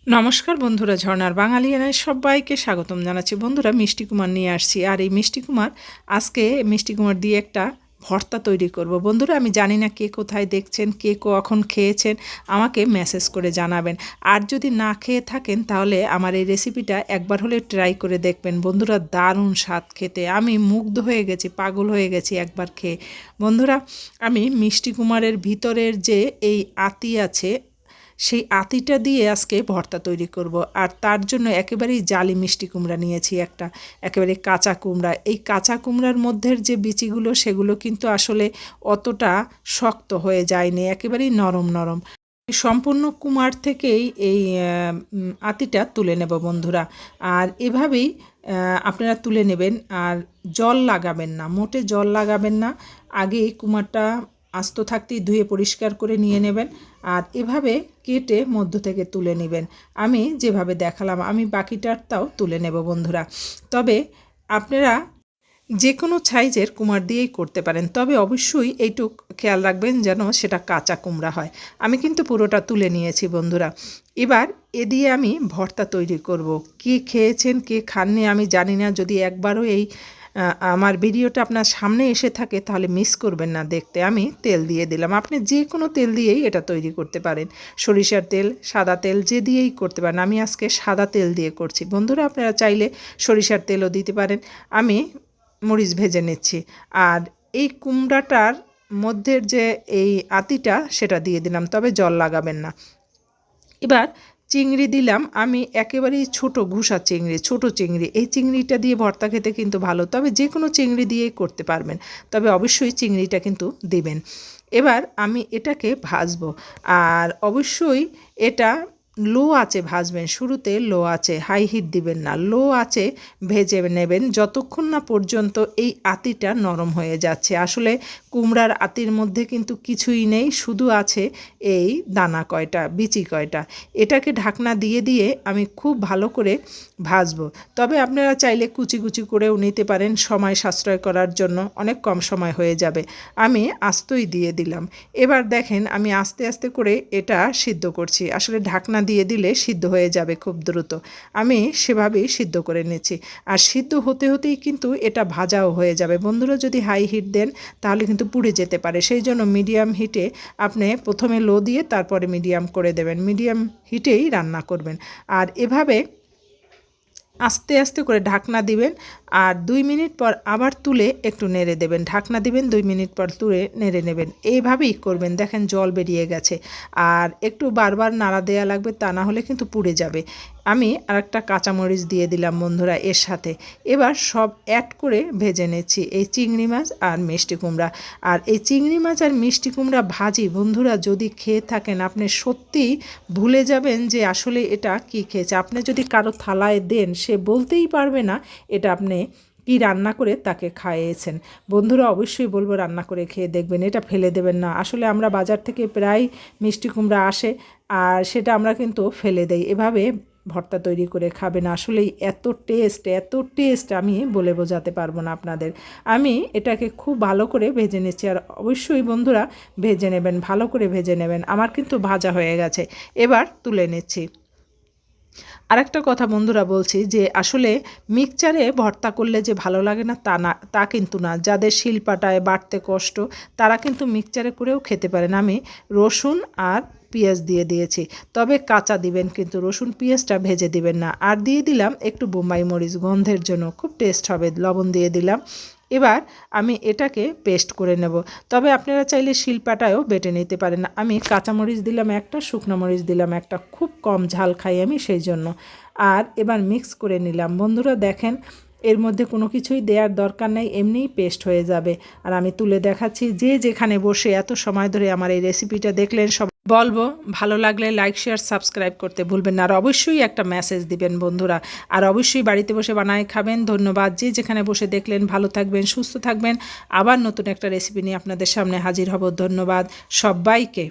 নমস্কার বন্ধুরা, ঝর্ণার বাঙালিয়ানায় সবাইকে স্বাগতম জানাচ্ছি। বন্ধুরা, মিষ্টি কুমার নিয়ে আসছি, আর এই আজকে মিষ্টি কুমার দিয়ে একটা ভর্তা তৈরি করব। বন্ধুরা, আমি জানি না কে কোথায় দেখছেন, কে কখন খেয়েছেন, আমাকে মেসেজ করে জানাবেন। আর যদি না খেয়ে থাকেন তাহলে আমার এই রেসিপিটা একবার হলে ট্রাই করে দেখবেন। বন্ধুরা, দারুণ স্বাদ খেতে, আমি মুগ্ধ হয়ে গেছি, পাগল হয়ে গেছি একবার খেয়ে। বন্ধুরা, আমি মিষ্টি কুমারের ভিতরের যে এই আতি আছে, সেই আতিটা দিয়ে আজকে ভর্তা তৈরি করব। আর তার জন্য একেবারেই জালি মিষ্টি কুমড়া নিয়েছি একটা, একেবারে কাঁচা কুমড়া। এই কাঁচা কুমড়ার মধ্যের যে বিচিগুলো সেগুলো কিন্তু আসলে অতটা শক্ত হয়ে যায়নি, একেবারেই নরম নরম। সম্পূর্ণ কুমার থেকেই এই আতিটা তুলে নেব বন্ধুরা। আর এভাবেই আপনারা তুলে নেবেন, আর জল লাগাবেন না, মোটে জল লাগাবেন না। আগে কুমারটা আস্ত থাকতেই ধুয়ে পরিষ্কার করে নিয়ে নেবেন, আর এভাবে কেটে মধ্য থেকে তুলে নেবেন। আমি যেভাবে দেখালাম আমি বাকিটারটাও তুলে নেব বন্ধুরা। তবে আপনারা যে কোনো সাইজের কুমড়া দিয়েই করতে পারেন, তবে অবশ্যই এইটুক খেয়াল রাখবেন যেন সেটা কাঁচা কুমড়া হয়। আমি কিন্তু পুরোটা তুলে নিয়েছি বন্ধুরা। এবার এ দিয়ে আমি ভর্তা তৈরি করব। কে খেয়েছেন কে খাননি আমি জানি না, যদি একবারও এই আমার ভিডিওটা আপনার সামনে এসে থাকে তাহলে মিস করবেন না দেখতে। আমি তেল দিয়ে দিলাম, আপনি যে কোনো তেল দিয়েই এটা তৈরি করতে পারেন, সরিষার তেল, সাদা তেল, যে দিয়েই করতে পারেন। আমি আজকে সাদা তেল দিয়ে করছি বন্ধুরা, আপনারা চাইলে সরিষার তেলও দিতে পারেন। আমি মরিচ ভেজে নিচ্ছি, আর এই কুমড়াটার মধ্যের যে এই আতিটা সেটা দিয়ে দিলাম, তবে জল লাগাবেন না। এবার চিংড়ি দিলাম, আমি একেবারেই ছোট ঘুষা চিংড়ি, ছোট চিংড়ি। এই চিংড়িটা দিয়ে ভর্তা খেতে কিন্তু ভালো, তবে যে কোনো চিংড়ি দিয়েই করতে পারবেন, তবে অবশ্যই চিংড়িটা কিন্তু দিবেন। এবার আমি এটাকে ভাজবো, আর অবশ্যই এটা লো আঁচে ভাজবেন। শুরুতে লো আঁচে, হাই হিট দিবেন না, লো আঁচে ভেজে নেবেন যতক্ষণ না পর্যন্ত এই আতিটা নরম হয়ে যাচ্ছে। আসলে কুমড়ার আতির মধ্যে কিন্তু কিছুই নেই, শুধু আছে এই দানা কয়টা, বিচি কয়টা। এটাকে ঢাকনা দিয়ে দিয়ে আমি খুব ভালো করে ভাজবো। তবে আপনারা চাইলে কুচি কুচি করেও নিতে পারেন, সময় সাশ্রয় করার জন্য অনেক কম সময় হয়ে যাবে। আমি আস্তই দিয়ে দিলাম। এবার দেখেন আমি আস্তে আস্তে করে এটা সিদ্ধ করছি, আসলে ঢাকনা দিয়ে দিলে সিদ্ধ হয়ে যাবে খুব দ্রুত। আমি সেভাবেই সিদ্ধ করে নিচ্ছি, আর সিদ্ধ হতে হতেই কিন্তু এটা ভাজাও হয়ে যাবে। বন্ধুরা, যদি হাই হিট দেন তাহলে কিন্তু পুড়ে যেতে পারে, সেই জন্য মিডিয়াম হিটে আপনি প্রথমে লো দিয়ে তারপরে মিডিয়াম করে দেবেন, মিডিয়াম হিটেই রান্না করবেন। আর এভাবে আস্তে আস্তে করে ঢাকনা দিবেন, আর 2 মিনিট পর আবার তুলে একটু নেড়ে দেবেন। ঢাকনা দিবেন, 2 মিনিট পর তুলে নেড়ে নেবেন। এইভাবেই করবেন। দেখেন জল বেরিয়ে গেছে, আর একটু বারবার নাড়া দেওয়া লাগবে, তা না হলে কিন্তু পুড়ে যাবে। আমি আরেকটা কাঁচামরিচ দিয়ে দিলাম বন্ধুরা এর সাথে। এবার সব অ্যাড করে ভেজে নিচ্ছি এই চিংড়ি মাছ আর মিষ্টি কুমড়া। আর এই চিংড়ি মাছ আর মিষ্টি কুমড়া ভাজি বন্ধুরা যদি খেয়ে থাকেন আপনি সত্যিই ভুলে যাবেন যে আসলে এটা কি খেয়েছে। আপনি যদি কারো থালায় দেন, সে বলতেই পারবে না এটা আপনি কি রান্না করে তাকে খাইয়েছেন। বন্ধুরা, অবশ্যই বলবো রান্না করে খেয়ে দেখবেন, এটা ফেলে দেবেন না। আসলে আমরা বাজার থেকে প্রায় মিষ্টি কুমড়া আসে, আর সেটা আমরা কিন্তু ফেলে দেই। এভাবে ভর্তা তৈরি করে খাবেন, আসলেই এত টেস্ট, এত টেস্ট আমি বলে বোঝাতে পারবো না আপনাদের। আমি এটাকে খুব ভালো করে ভেজে নিচ্ছি, আর অবশ্যই বন্ধুরা ভেজে নেবেন, ভালো করে ভেজে নেবেন। আমার কিন্তু ভাজা হয়ে গেছে, এবার তুলে নিচ্ছি। আরেকটা কথা বন্ধুরা বলছি যে আসলে মিক্সচারে ভর্তা করলে যে ভালো লাগে না তা না, তা কিন্তু না। যাদের শিলপাটায় বাটতে কষ্ট তারা কিন্তু মিক্সচারে করেও খেতে পারেন। আমি রসুন আর পেঁয়াজ দিয়ে দিয়েছি, তবে কাঁচা দিবেন, কিন্তু রসুন পেঁয়াজটা ভেজে দিবেন না। আর দিয়ে দিলাম একটু বোম্বাই মরিচ গন্ধের জন্য, খুব টেস্ট হবে। লবণ দিয়ে দিলাম। এবার আমি এটাকে পেস্ট করে নেব, তবে আপনারা চাইলে শিলপাটায়ও বেটে নিতে পারেন। আমি কাঁচামরিচ দিলাম একটা, শুকনো মরিচ দিলাম একটা, খুব কম ঝাল খাই আমি সেই জন্য। আর এবার মিক্স করে নিলাম বন্ধুরা। দেখেন এর মধ্যে কোনো কিছুই দেওয়ার দরকার নেই, এমনিই পেস্ট হয়ে যাবে। আর আমি তুলে দেখাচ্ছি। যে যেখানে বসে এত সময় ধরে আমার এই রেসিপিটা দেখলেন সব বলবো ভালো লাগলে লাইক শেয়ার সাবস্ক্রাইব করতে ভুলবেন না, আর অবশ্যই একটা মেসেজ দিবেন বন্ধুরা। আর অবশ্যই বাড়িতে বসে বানায় খাবেন। ধন্যবাদ। যে যেখানে বসে দেখলেন ভালো থাকবেন, সুস্থ থাকবেন। আবার নতুন একটা রেসিপি নিয়ে আপনাদের সামনে হাজির হব। ধন্যবাদ সবাইকে।